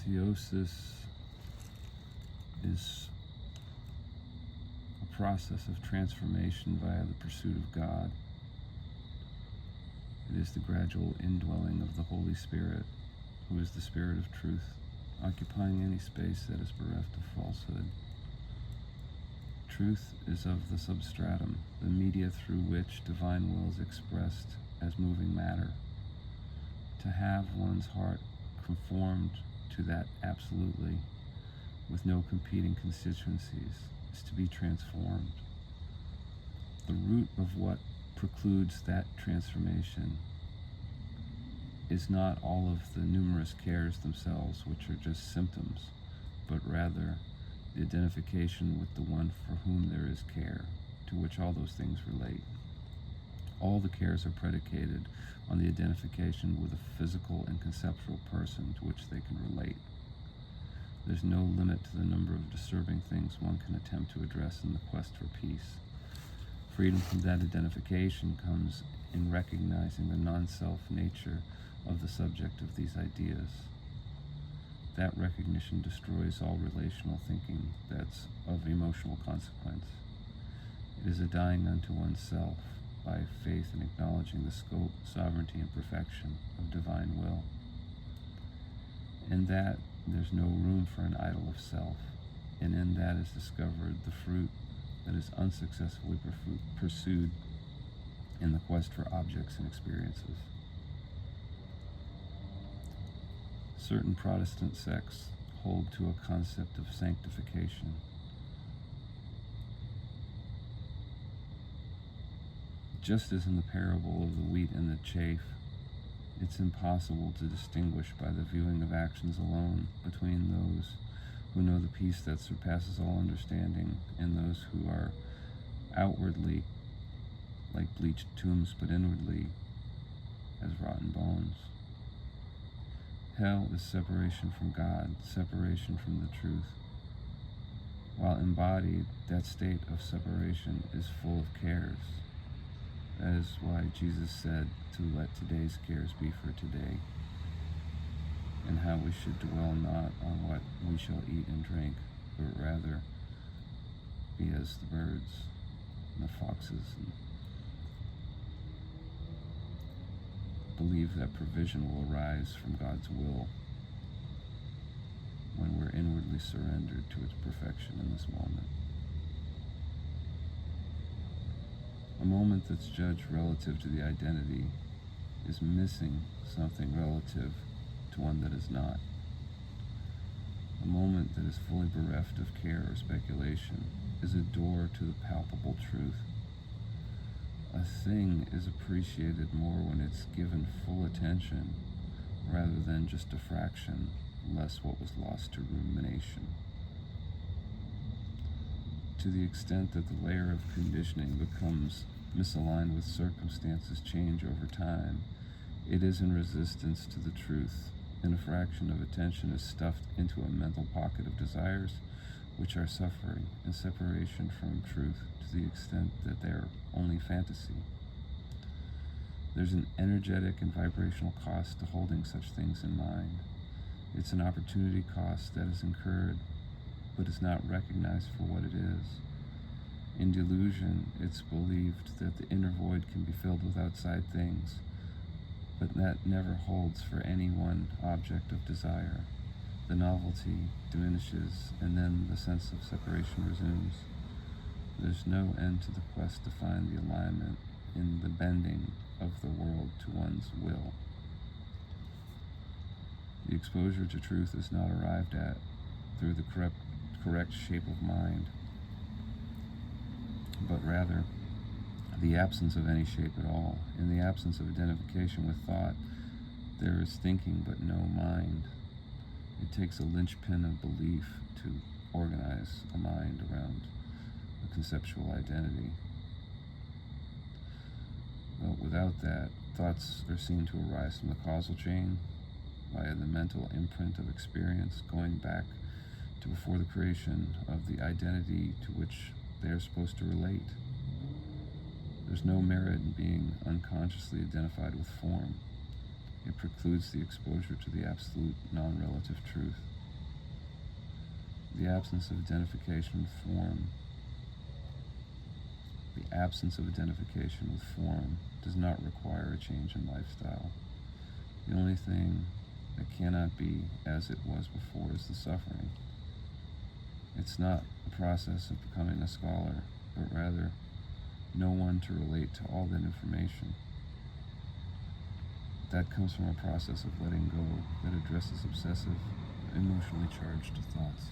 Theosis is a process of transformation via the pursuit of God. It is the gradual indwelling of the Holy Spirit, who is the Spirit of truth, occupying any space that is bereft of falsehood. Truth is of the substratum, the media through which divine will is expressed as moving matter. To have one's heart conformed to that absolutely, with no competing constituencies, is to be transformed. The root of what precludes that transformation is not all of the numerous cares themselves, which are just symptoms, but rather the identification with the one for whom there is care, to which all those things relate. All the cares are predicated on the identification with a physical and conceptual person to which they can relate. There's no limit to the number of disturbing things one can attempt to address in the quest for peace. Freedom from that identification comes in recognizing the non-self nature of the subject of these ideas. That recognition destroys all relational thinking that's of emotional consequence. It is a dying unto oneself by faith in acknowledging the scope, sovereignty, and perfection of divine will. In that, there's no room for an idol of self, and in that is discovered the fruit that is unsuccessfully pursued in the quest for objects and experiences. Certain Protestant sects hold to a concept of sanctification. Just as in the parable of the wheat and the chaff, it's impossible to distinguish by the viewing of actions alone between those who know the peace that surpasses all understanding and those who are outwardly like bleached tombs, but inwardly as rotten bones. Hell is separation from God, separation from the truth. While embodied, that state of separation is full of cares. That is why Jesus said to let today's cares be for today, and how we should dwell not on what we shall eat and drink, but rather be as the birds and the foxes, and believe that provision will arise from God's will when we're inwardly surrendered to its perfection in this moment. A moment that's judged relative to the identity is missing something relative to one that is not. A moment that is fully bereft of care or speculation is a door to the palpable truth. A thing is appreciated more when it's given full attention rather than just a fraction, less what was lost to rumination. To the extent that the layer of conditioning becomes misaligned with circumstances change over time, it is in resistance to the truth, and a fraction of attention is stuffed into a mental pocket of desires which are suffering and separation from truth to the extent that they are only fantasy. There's an energetic and vibrational cost to holding such things in mind. It's an opportunity cost that is incurred, but is not recognized for what it is. In delusion, it's believed that the inner void can be filled with outside things, but that never holds for any one object of desire. The novelty diminishes, and then the sense of separation resumes. There's no end to the quest to find the alignment in the bending of the world to one's will. The exposure to truth is not arrived at through the correct shape of mind, but rather the absence of any shape at all. In the absence of identification with thought, there is thinking but no mind. It takes a linchpin of belief to organize a mind around a conceptual identity. But without that, thoughts are seen to arise from the causal chain via the mental imprint of experience going back to before the creation of the identity to which they are supposed to relate. There's no merit in being unconsciously identified with form. It precludes the exposure to the absolute non-relative truth. The absence of identification with form does not require a change in lifestyle. The only thing that cannot be as it was before is the suffering. It's not a process of becoming a scholar, but rather no one to relate to all that information. That comes from a process of letting go that addresses obsessive, emotionally charged thoughts.